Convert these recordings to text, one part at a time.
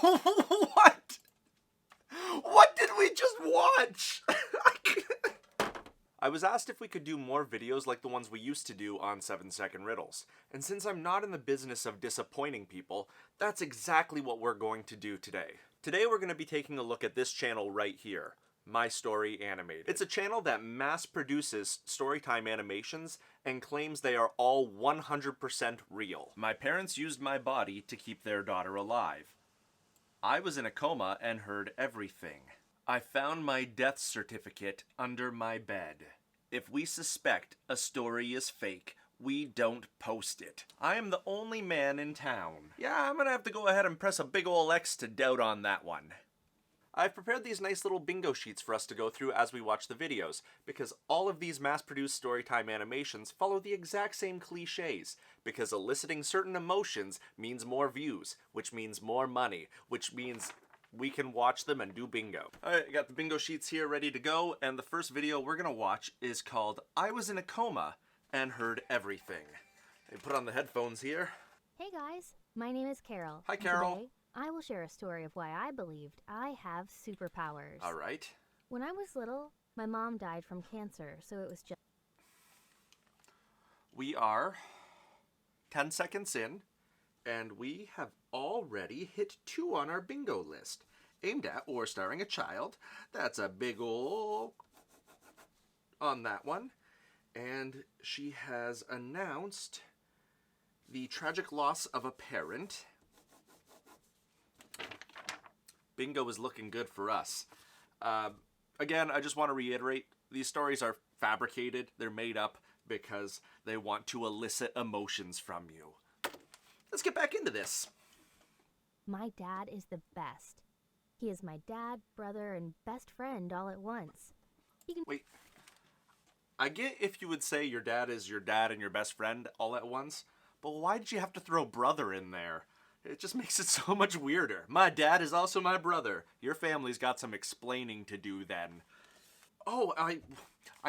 What? What did we just watch? I was asked if we could do more videos like the ones we used to do on 7-Second Riddles. And since I'm not in the business of disappointing people, that's exactly what we're going to do today. Today we're going to be taking a look at this channel right here, My Story Animated. It's a channel that mass produces storytime animations and claims they are all 100% real. My parents used my body to keep their daughter alive. I was in a coma and heard everything. I found my death certificate under my bed. If we suspect a story is fake, we don't post it. I am the only man in town. Yeah, I'm gonna have to go ahead and press a big ol' X to doubt on that one. I've prepared these nice little bingo sheets for us to go through as we watch the videos, because all of these mass-produced storytime animations follow the exact same cliches, because eliciting certain emotions means more views, which means more money, which means we can watch them and do bingo. Alright, I got the bingo sheets here ready to go, and the first video we're gonna watch is called I Was in a Coma and Heard Everything. I put on the headphones here. Hey guys, my name is Carol. Hi, Carol. Today, I will share a story of why I believed I have superpowers. Alright. When I was little, my mom died from cancer, so it was just... We are 10 seconds in, and we have already hit 2 on our bingo list. Aimed at or starring a child. That's a big ol' on that one. And she has announced the tragic loss of a parent. Bingo is looking good for us. Again, I just want to reiterate, these stories are fabricated. They're made up because they want to elicit emotions from you. Let's get back into this. My dad is the best. He is my dad, brother, and best friend all at once. He can... Wait. I get if you would say your dad is your dad and your best friend all at once, but why did you have to throw brother in there? It just makes it so much weirder. My dad is also my brother. Your family's got some explaining to do then. Oh, I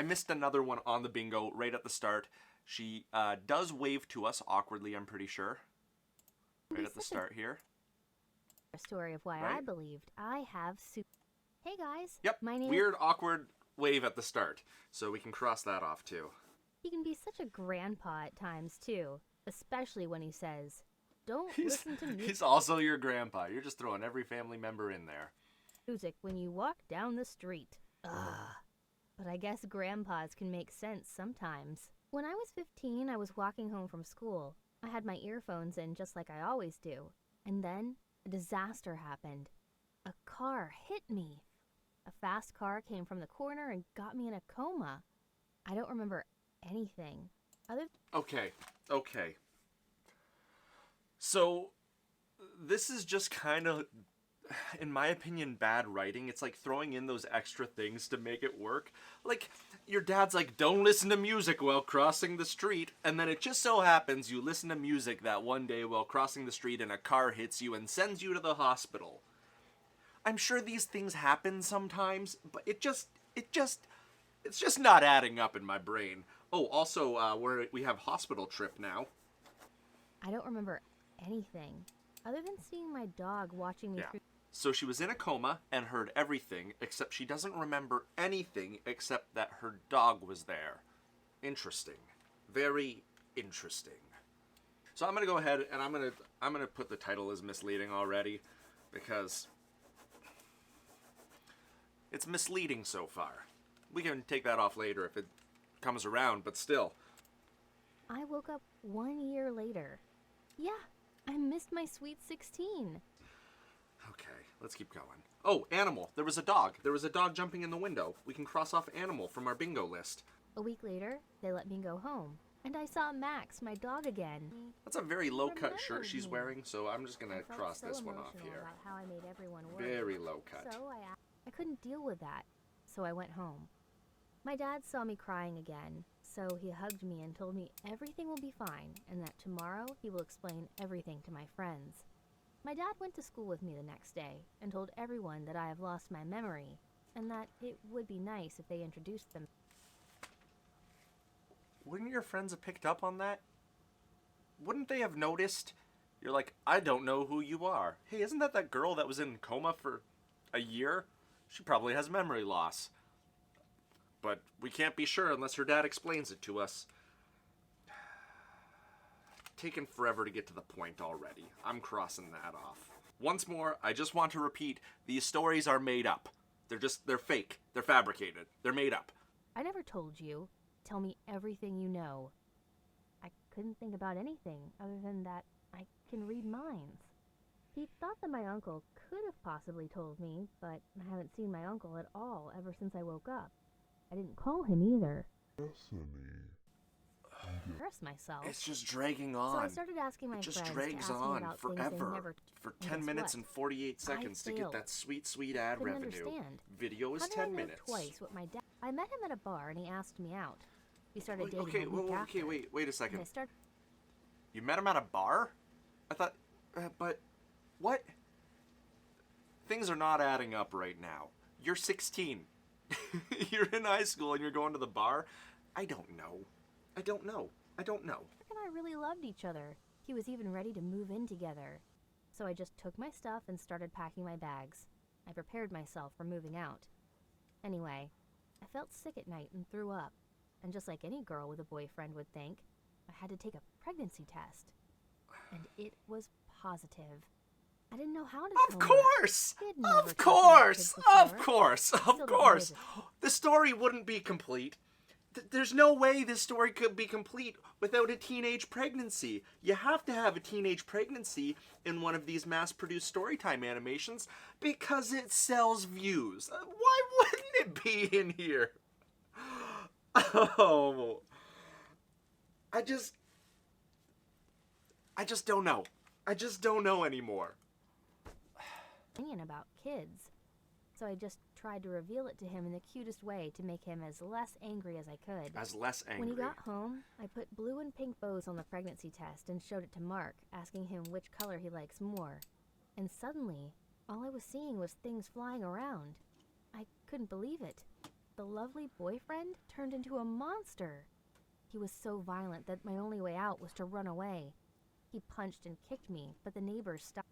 missed another one on the bingo right at the start. She does wave to us awkwardly, I'm pretty sure. Right at the start here. A story of why Right? I believed I have super... Hey guys, Yep, my name weird, awkward wave at the start. So we can cross that off too. He can be such a grandpa at times too, especially when he says, "Don't listen to He's also your grandpa. You're just throwing every family member in there. music when you walk down the street." Ugh. But I guess grandpas can make sense sometimes. When I was 15, I was walking home from school. I had my earphones in just like I always do. And then a disaster happened. A car hit me. A fast car came from the corner and got me in a coma. I don't remember anything. Okay. So, this is just kind of, in my opinion, bad writing. It's like throwing in those extra things to make it work. Like, your dad's like, don't listen to music while crossing the street, and then it just so happens you listen to music that one day while crossing the street and a car hits you and sends you to the hospital. I'm sure these things happen sometimes, but it's just not adding up in my brain. Oh, also, we have hospital trip now. I don't remember anything other than seeing my dog watching me through. So she was in a coma and heard everything, except she doesn't remember anything except that her dog was there. Interesting. Very interesting. So I'm gonna go ahead and I'm gonna put the title as misleading already, because it's misleading so far. We can take that off later if it comes around, but still. I woke up 1 year later. Yeah, I missed my sweet 16. Okay, let's keep going. Oh, animal. There was a dog. There was a dog jumping in the window. We can cross off animal from our bingo list. A week later, they let me go home. And I saw Max, my dog, again. That's a very He low-cut shirt remembered she's me. wearing, so I'm just going I to felt cross so this one off emotional here. about how I made everyone worry. Very low-cut. So I couldn't deal with that, so I went home. My dad saw me crying again, so he hugged me and told me everything will be fine and that tomorrow he will explain everything to my friends. My dad went to school with me the next day and told everyone that I have lost my memory and that it would be nice if they introduced them. Wouldn't your friends have picked up on that? Wouldn't they have noticed You're like, I don't know who you are. Hey, isn't that girl that was in coma for a year? She probably has memory loss. But we can't be sure unless her dad explains it to us. Taken forever to get to the point already. I'm crossing that off. Once more, I just want to repeat, these stories are made up. They're fake. They're fabricated. They're made up. I never told you. Tell me everything you know. I couldn't think about anything other than that I can read minds. He thought that my uncle could have possibly told me, but I haven't seen my uncle at all ever since I woke up. I didn't call him either. Embarrass myself. It's just dragging on. So I started asking my it friends just to drags ask me on about things they forever. never For and 10 guess minutes what? and 48 seconds to get failed. that sweet ad Couldn't revenue. understand. Video is How did 10 I know minutes. twice what my dad? I met him at a bar and he asked me out. We started dating Okay, a week after. wait a And second. I started. You met him at a bar? I thought, but what? Things are not adding up right now. You're 16. You're in high school and you're going to the bar? I don't know. I don't know. Mark and I really loved each other. He was even ready to move in together. So I just took my stuff and started packing my bags. I prepared myself for moving out. Anyway, I felt sick at night and threw up. And just like any girl with a boyfriend would think, I had to take a pregnancy test. And it was positive. I didn't know how to Of tell Mark. course! He had never Of taken my course! kids Of before. course! I Of still don't course! believe it. The story wouldn't be complete. There's no way this story could be complete without a teenage pregnancy. You have to have a teenage pregnancy in one of these mass-produced storytime animations because it sells views. Why wouldn't it be in here? Oh. I just don't know. I just don't know anymore. Opinion about kids. So I just tried to reveal it to him in the cutest way to make him as less angry as I could. As less angry. When he got home, I put blue and pink bows on the pregnancy test and showed it to Mark, asking him which color he likes more. And suddenly, all I was seeing was things flying around. I couldn't believe it. The lovely boyfriend turned into a monster. He was so violent that my only way out was to run away. He punched and kicked me, but the neighbors stopped.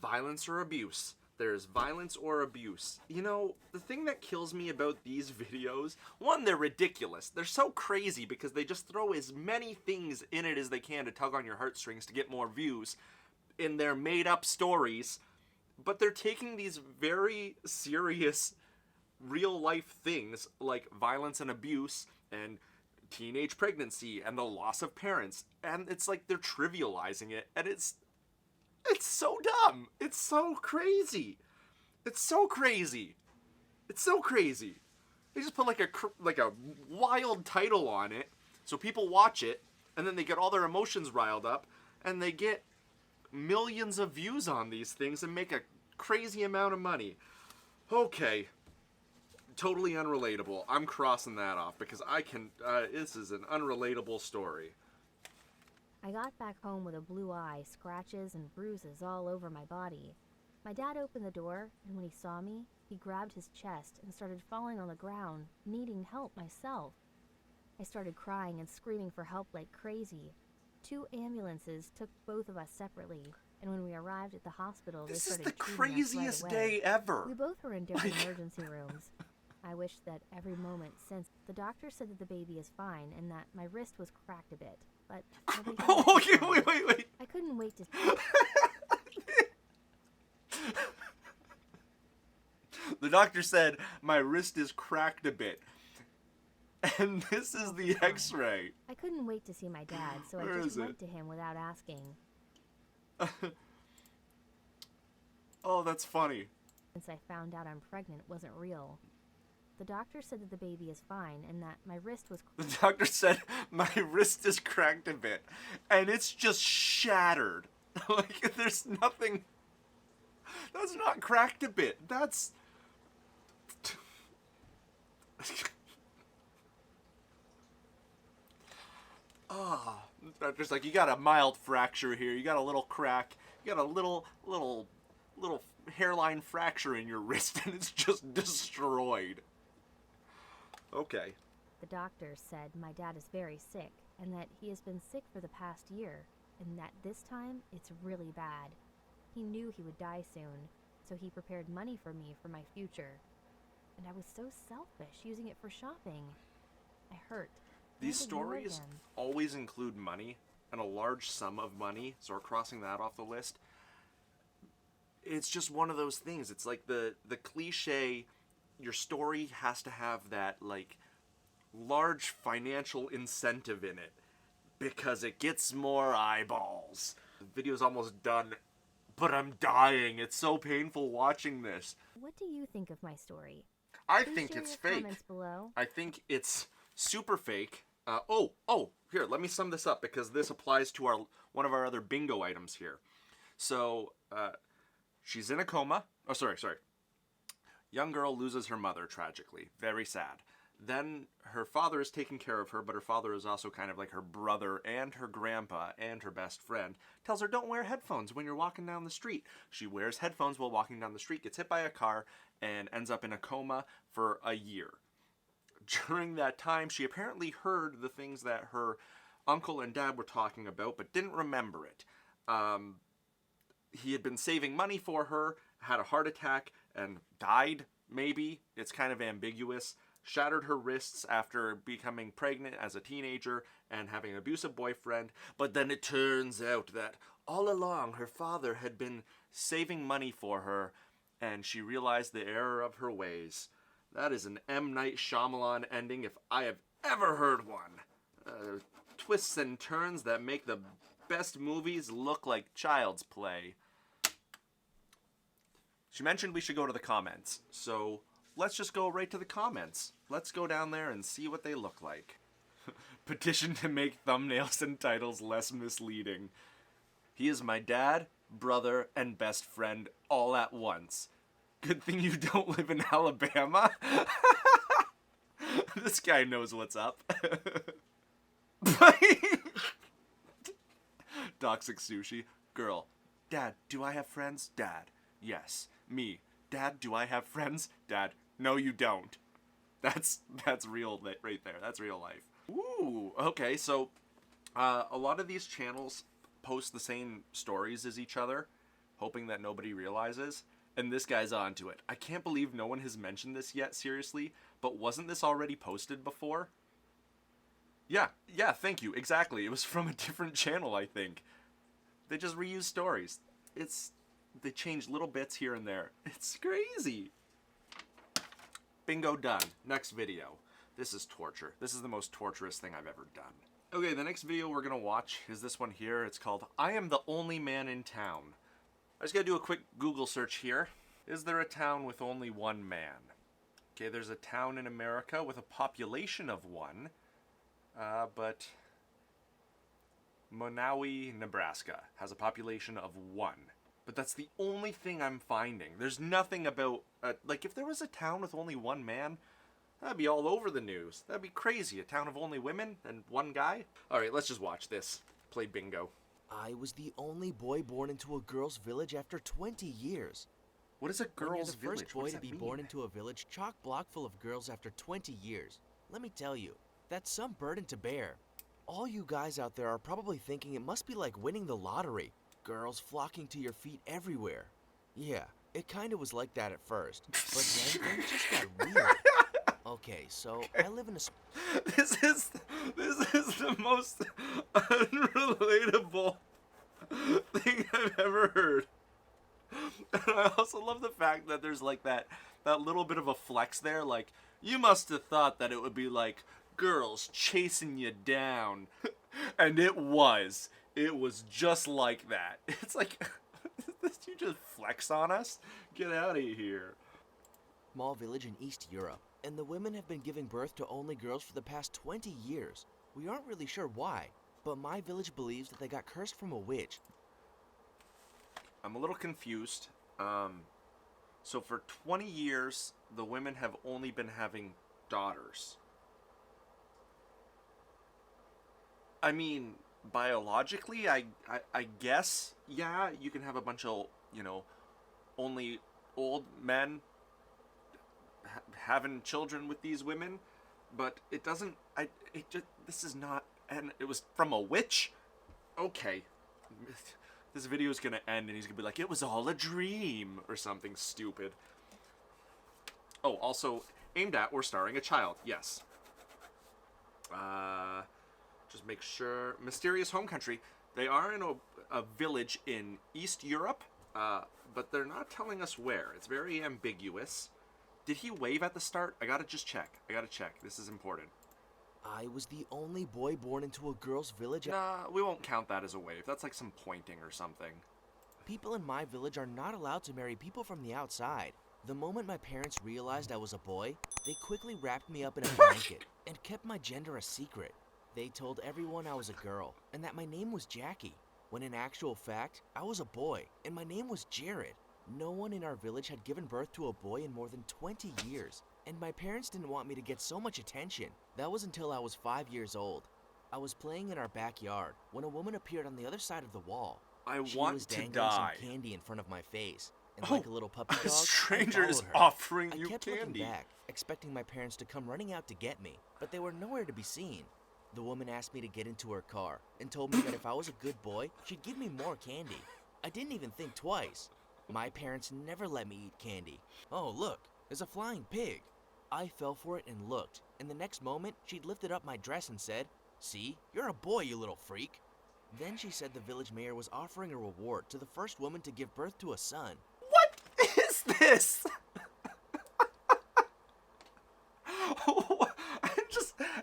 Violence or abuse. There's violence or abuse. You know, the thing that kills me about these videos, one, they're ridiculous. They're so crazy because they just throw as many things in it as they can to tug on your heartstrings to get more views in their made-up stories. But they're taking these very serious, real-life things like violence and abuse and teenage pregnancy and the loss of parents. And it's like they're trivializing it, and it's so dumb. It's so crazy. It's so crazy. It's so crazy. They just put like a wild title on it so people watch it and then they get all their emotions riled up and they get millions of views on these things and make a crazy amount of money. Okay. Totally unrelatable. I'm crossing that off because this is an unrelatable story. I got back home with a blue eye, scratches and bruises all over my body. My dad opened the door, and when he saw me, he grabbed his chest and started falling on the ground, needing help myself. I started crying and screaming for help like crazy. 2 ambulances took both of us separately, and when we arrived at the hospital, This they is started the treating us right craziest away. day ever. We both were in different emergency rooms. I wish that every moment since. The doctor said that the baby is fine and that my wrist was cracked a bit, but nobody had Oh, to okay, know. wait. I couldn't wait to. The doctor said my wrist is cracked a bit. And this is the x-ray. I couldn't wait to see my dad, so Where I is just it? went to him without asking. Oh, that's funny. Since I found out I'm pregnant wasn't real. The doctor said that the baby is fine and that my wrist was. The doctor said my wrist is cracked a bit. And it's just shattered. Like, there's nothing. That's not cracked a bit. That's. Ah, doctor's like, you got a mild fracture here. You got a little crack. You got a little hairline fracture in your wrist, and it's just destroyed. Okay. The doctor said my dad is very sick and that he has been sick for the past year. and that this time it's really bad. He knew he would die soon, so he prepared money for me for my future. And I was so selfish, using it for shopping. I hurt. These and ignored stories him. always include money, and a large sum of money, so we're crossing that off the list. It's just one of those things. It's like the cliche, your story has to have that, like, large financial incentive in it, because it gets more eyeballs. The video's almost done, but I'm dying. It's so painful watching this. What do you think of my story? I Please think share it's your fake. comments below. I think it's super fake. Here, let me sum this up because this applies to one of our other bingo items here. So, she's in a coma. Oh, sorry. Young girl loses her mother tragically. Very sad. Then her father is taking care of her, but her father is also kind of like her brother and her grandpa and her best friend. Tells her, don't wear headphones when you're walking down the street. She wears headphones while walking down the street, gets hit by a car, and ends up in a coma for a year. During that time, she apparently heard the things that her uncle and dad were talking about, but didn't remember it. He had been saving money for her, had a heart attack, and died, maybe. It's kind of ambiguous. Shattered her wrists after becoming pregnant as a teenager and having an abusive boyfriend. But then it turns out that all along her father had been saving money for her, and she realized the error of her ways. That is an M. Night Shyamalan ending if I have ever heard one. Twists and turns that make the best movies look like child's play. She mentioned we should go to the comments, so let's just go right to the comments. Let's go down there and see what they look like. Petition to make thumbnails and titles less misleading. He is my dad, brother, and best friend all at once. Good thing you don't live in Alabama. This guy knows what's up. Toxic Sushi. Girl. Dad, do I have friends? Dad. Yes. Me. Dad, do I have friends? Dad. No, you don't. That's real right there. That's real life. Ooh. Okay, so a lot of these channels post the same stories as each other, hoping that nobody realizes. And this guy's onto it. I can't believe no one has mentioned this yet, seriously. But wasn't this already posted before? Yeah, thank you. Exactly. It was from a different channel, I think. They just reuse stories. They change little bits here and there. It's crazy. Bingo done. Next video. This is torture. This is the most torturous thing I've ever done. Okay, the next video we're gonna watch is this one here. It's called I Am the Only Man in Town. I just gotta do a quick Google search here. Is there a town with only one man? Okay, there's a town in America with a population of one, but Monowi, Nebraska has a population of one. But that's the only thing I'm finding. There's nothing about, like, if there was a town with only one man, that'd be all over the news. That'd be crazy. A town of only women and one guy? Alright, let's just watch this. Play bingo. I was the only boy born into a girl's village after 20 years. What is a When you're girl's the village? first What boy does to that be mean? born into a village chock-block full of girls after 20 years. Let me tell you, that's some burden to bear. All you guys out there are probably thinking it must be like winning the lottery. Girls flocking to your feet everywhere. Yeah, it kinda was like that at first, but then things just got weird. Okay, so I live in a This is the most unrelatable thing I've ever heard. And I also love the fact that there's like that little bit of a flex there, like, you must have thought that it would be like girls chasing you down. And it was. It was just like that. It's like, you just flex on us? Get out of here. small village in East Europe, and the women have been giving birth to only girls for the past 20 years. We aren't really sure why, but my village believes that they got cursed from a witch. I'm a little confused. So for 20 years, the women have only been having daughters. I mean, biologically, I guess, yeah, you can have a bunch of, only old men having children with these women, but this is not, and it was from a witch? Okay, this video is gonna end and he's gonna be like, it was all a dream or something stupid. Oh, also aimed at or starring a child. Yes. Just make sure. Mysterious Home Country. They are in a village in East Europe, but they're not telling us where. It's very ambiguous. Did he wave at the start? I gotta just check. This is important. I was the only boy born into a girl's village. Nah, we won't count that as a wave. That's like some pointing or something. People in my village are not allowed to marry people from the outside. The moment my parents realized I was a boy, they quickly wrapped me up in a blanket and kept my gender a secret. They told everyone I was a girl and that my name was Jackie, when in actual fact, I was a boy and my name was Jared. No one in our village had given birth to a boy in more than 20 years, and my parents didn't want me to get so much attention. That was until I was 5 years old. I was playing in our backyard when a woman appeared on the other side of the wall. She want was to dangling die. some candy in front of my face, and like a little puppy dog, A I stranger is followed her. offering I you kept candy. looking back, expecting my parents to come running out to get me, but they were nowhere to be seen. The woman asked me to get into her car and told me that if I was a good boy, she'd give me more candy. I didn't even think twice. My parents never let me eat candy. Oh, look, there's a flying pig. I fell for it and looked, and the next moment, she'd lifted up my dress and said, "See, you're a boy, you little freak." Then she said the village mayor was offering a reward to the first woman to give birth to a son. What is this?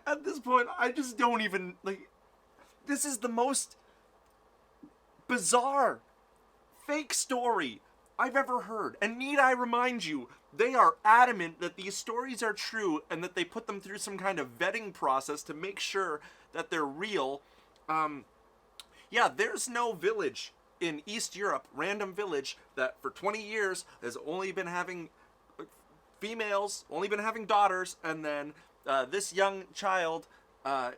At this point, I just don't even, like, this is the most bizarre, fake story I've ever heard. And need I remind you, they are adamant that these stories are true and that they put them through some kind of vetting process to make sure that they're real. Yeah, there's no village in East Europe, random village, that for 20 years has only been having females, only been having daughters, and then this young child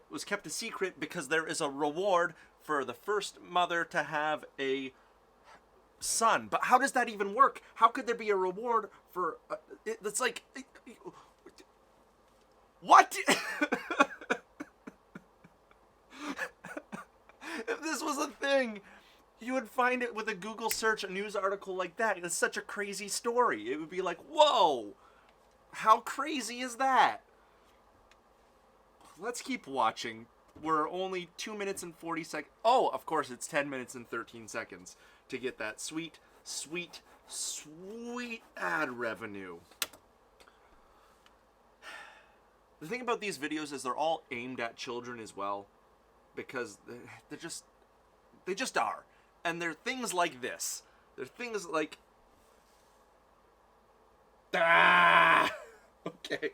was kept a secret because there is a reward for the first mother to have a son. But how does that even work? How could there be a reward for... it's like... What? If this was a thing, you would find it with a Google search, a news article like that. It's such a crazy story. It would be like, whoa, how crazy is that? Let's keep watching. We're only 2 minutes and 40 seconds. Oh, of course, it's 10 minutes and 13 seconds to get that sweet, sweet, sweet ad revenue. The thing about these videos is they're all aimed at children as well, because they just are. And they're things like this. They're things like... Ah! Okay.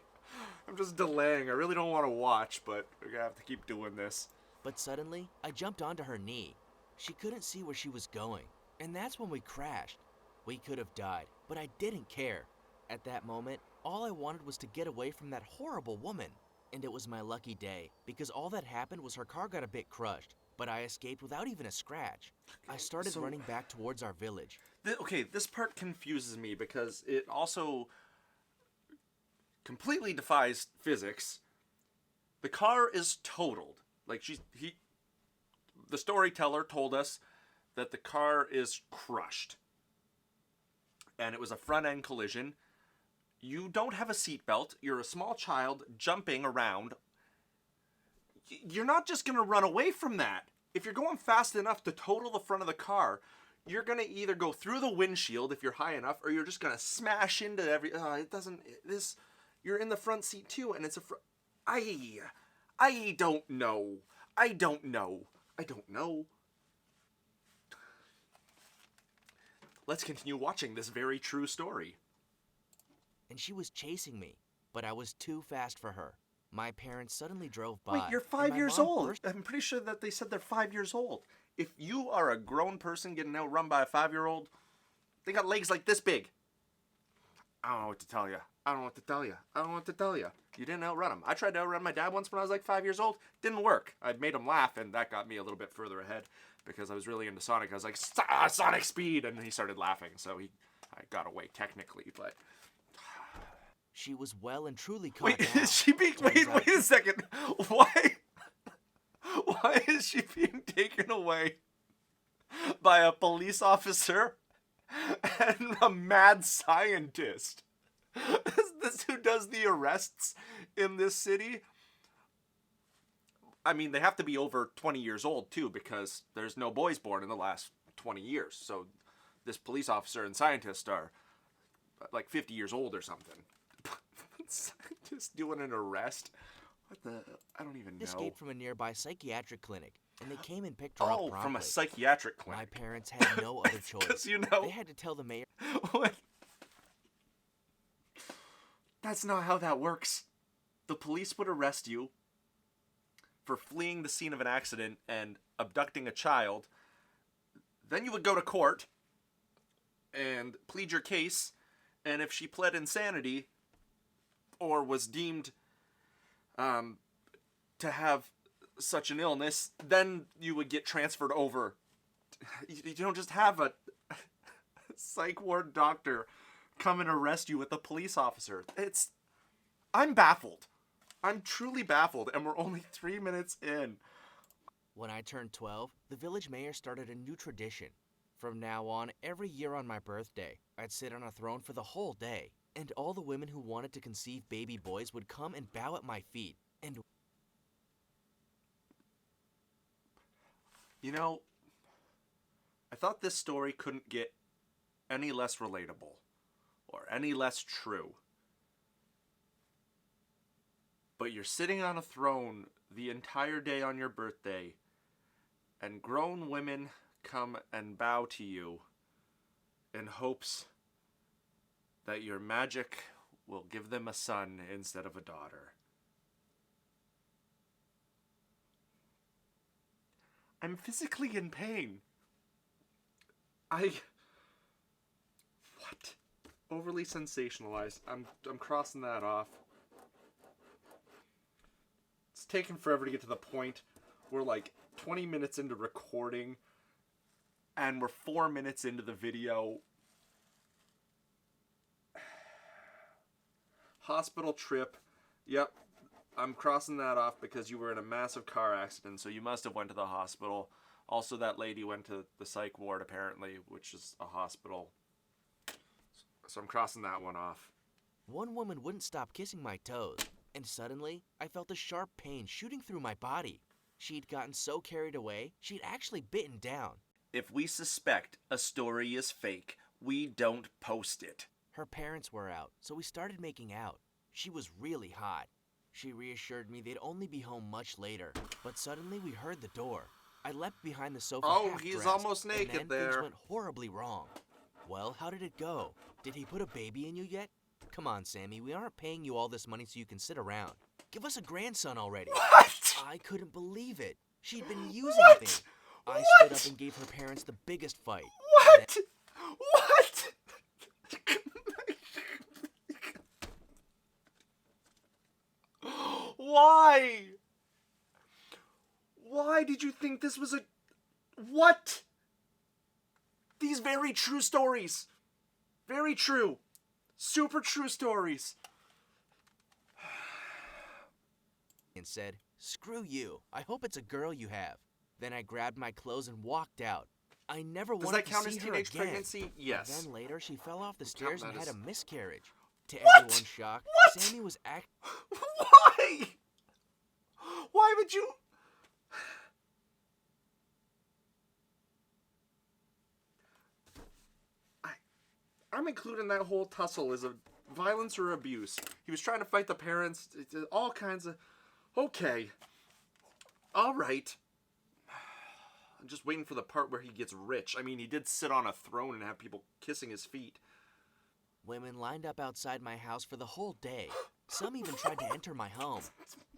I'm just delaying. I really don't want to watch, but we're gonna have to keep doing this. But suddenly, I jumped onto her knee. She couldn't see where she was going, and that's when we crashed. We could have died, but I didn't care. At that moment, all I wanted was to get away from that horrible woman. And it was my lucky day, because all that happened was her car got a bit crushed, but I escaped without even a scratch. I started running back towards our village. Okay, this part confuses me because it also completely defies physics. The car is totaled. Like the storyteller told us that the car is crushed. And it was a front end collision. You don't have a seatbelt. You're a small child jumping around. You're not just going to run away from that. If you're going fast enough to total the front of the car, you're going to either go through the windshield if you're high enough, or you're just going to smash into you're in the front seat too, and it's I don't know. Let's continue watching this very true story. And she was chasing me, but I was too fast for her. My parents suddenly drove by. Wait, you're and 5 my years mom old. burst- I'm pretty sure that they said they're 5 years old. If you are a grown person getting outrun by a 5-year-old, they got legs like this big. I don't know what to tell you. You didn't outrun him. I tried to outrun my dad once when I was like 5 years old. Didn't work. I made him laugh, and that got me a little bit further ahead because I was really into Sonic. I was like, Sonic speed! And he started laughing, so I got away technically, but... She was well and truly caught Wait, now. is she being... Turns out- Wait a second. Why is she being taken away by a police officer and a mad scientist. Is this who does the arrests in this city? I mean, they have to be over 20 years old, too, because there's no boys born in the last 20 years. So this police officer and scientist are like 50 years old or something. Just doing an arrest? What the? I don't even know. Escaped from a nearby psychiatric clinic, and they came and picked her up promptly. From a psychiatric My clinic. parents had no other choice. 'Cause, you know. They had to tell the mayor. What? That's not how that works. The police would arrest you for fleeing the scene of an accident and abducting a child. Then you would go to court and plead your case. And if she pled insanity or was deemed to have such an illness, then you would get transferred over. You don't just have a psych ward doctor come and arrest you with a police officer. I'm baffled. I'm truly baffled, and we're only 3 minutes in. When I turned 12, the village mayor started a new tradition. From now on, every year on my birthday, I'd sit on a throne for the whole day, and all the women who wanted to conceive baby boys would come and bow at my feet. And You know, I thought this story couldn't get any less relatable or any less true. But you're sitting on a throne the entire day on your birthday, and grown women come and bow to you in hopes that your magic will give them a son instead of a daughter. I'm physically in pain. What? Overly sensationalized. I'm crossing that off. It's taken forever to get to the point. We're like 20 minutes into recording, and we're 4 minutes into the video. Hospital trip. Yep, I'm crossing that off because you were in a massive car accident, so you must have went to the hospital. Also, that lady went to the psych ward, apparently, which is a hospital. So I'm crossing that one off. one woman wouldn't stop kissing my toes, and suddenly, I felt a sharp pain shooting through my body. She'd gotten so carried away, she'd actually bitten down. If we suspect a story is fake, we don't post it. Her parents were out, so we started making out. She was really hot. She reassured me they'd only be home much later, but suddenly we heard the door. I leapt behind the sofa. Oh, half he's dressed, almost naked and then there. Things went horribly wrong. Well, how did it go? Did he put a baby in you yet? Come on, Sammy, we aren't paying you all this money so you can sit around. Give us a grandson already. What? I couldn't believe it. She'd been using What? me. I What? stood up and gave her parents the biggest fight. What? What? Why? Why did you think this was a... What? These very true stories. Very true. Super true stories. And said, "Screw you. I hope it's a girl you have." Then I grabbed my clothes and walked out. I never Does wanted that count to as see her teenage again. pregnancy? Yes. Then later, she fell off the Count stairs that and had as- a miscarriage. To What? everyone's shock, What? Sammy was Why? Why would you... I'm including that whole tussle as a violence or abuse. He was trying to fight the parents, all kinds of... Okay. All right. I'm just waiting for the part where he gets rich. I mean, he did sit on a throne and have people kissing his feet. Women lined up outside my house for the whole day. Some even tried to enter my home.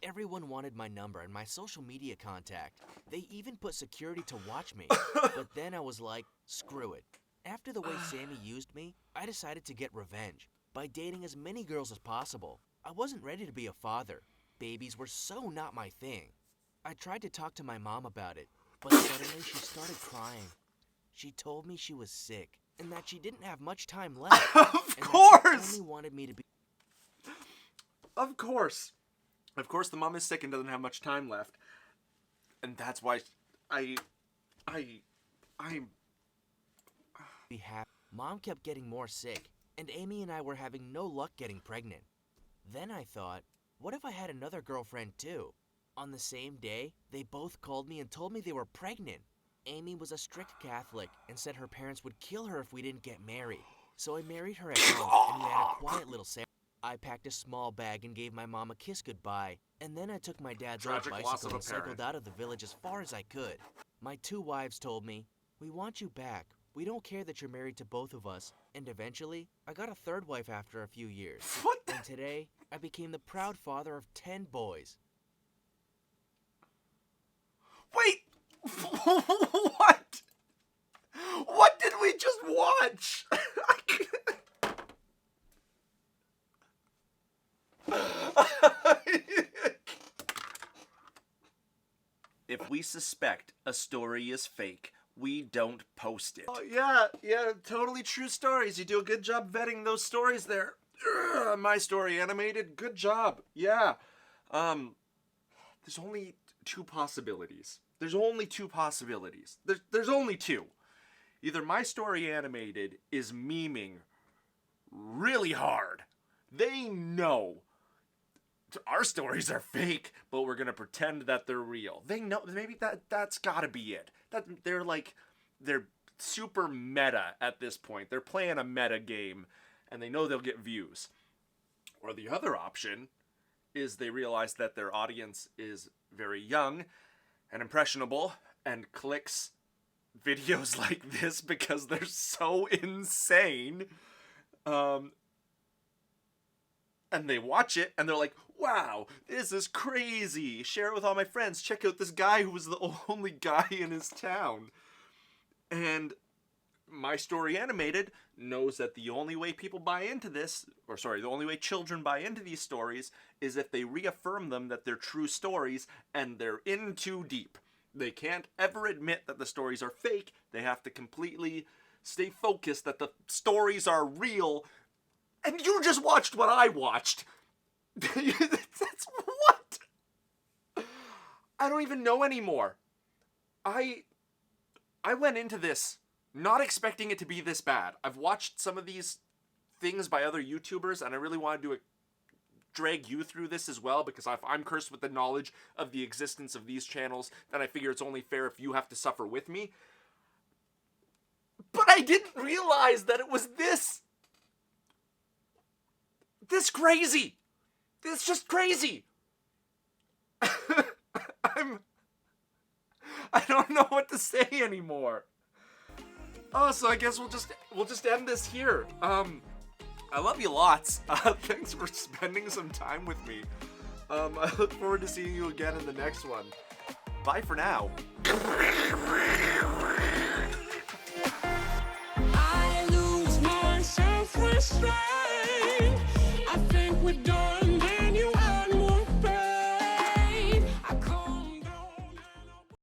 Everyone wanted my number and my social media contact. They even put security to watch me. But then I was like, screw it. After the way Sammy used me, I decided to get revenge by dating as many girls as possible. I wasn't ready to be a father. Babies were so not my thing. I tried to talk to my mom about it, but suddenly she started crying. She told me she was sick and that she didn't have much time left. Of and that course! she only wanted me to be. Of course. Of course, the mom is sick and doesn't have much time left. And that's why I'm... be happy. Mom kept getting more sick, and Amy and I were having no luck getting pregnant. Then I thought, what if I had another girlfriend too? On the same day, they both called me and told me they were pregnant. Amy was a strict Catholic and said her parents would kill her if we didn't get married. So I married her at home, and we had a quiet little ceremony. I packed a small bag and gave my mom a kiss goodbye, and then I took my dad's old Tragic loss of bicycle a and cycled parent. out of the village as far as I could. My 2 wives told me, "We want you back. We don't care that you're married to both of us." And eventually, I got a 3rd wife after a few years. What the... And today, I became the proud father of 10 boys. Wait! What? What did we just watch? If we suspect a story is fake, we don't post it. Oh, yeah, totally true stories. You do a good job vetting those stories there. My Story Animated, good job. Yeah. There's only 2 possibilities. There's only 2 possibilities. There's only 2. Either My Story Animated is memeing really hard. They know our stories are fake, but we're gonna pretend that they're real. They know, maybe that's gotta be it. They're super meta at this point. They're playing a meta game, and they know they'll get views. Or the other option is they realize that their audience is very young and impressionable and clicks videos like this because they're so insane. And they watch it and they're like, wow, this is crazy. Share it with all my friends. Check out this guy who was the only guy in his town. And My Story Animated knows that the only way people buy into this, the only way children buy into these stories is if they reaffirm them that they're true stories and they're in too deep. They can't ever admit that the stories are fake. They have to completely stay focused that the stories are real. And you just watched what I watched. That's what? I don't even know anymore. I went into this not expecting it to be this bad. I've watched some of these things by other YouTubers, and I really wanted to drag you through this as well, because if I'm cursed with the knowledge of the existence of these channels, then I figure it's only fair if you have to suffer with me. But I didn't realize that it was this crazy. It's just crazy. I don't know what to say anymore. Oh, so I guess we'll just end this here. I love you lots. Thanks for spending some time with me. I look forward to seeing you again in the next one. Bye for now. I lose my self-restraint. I think we're done.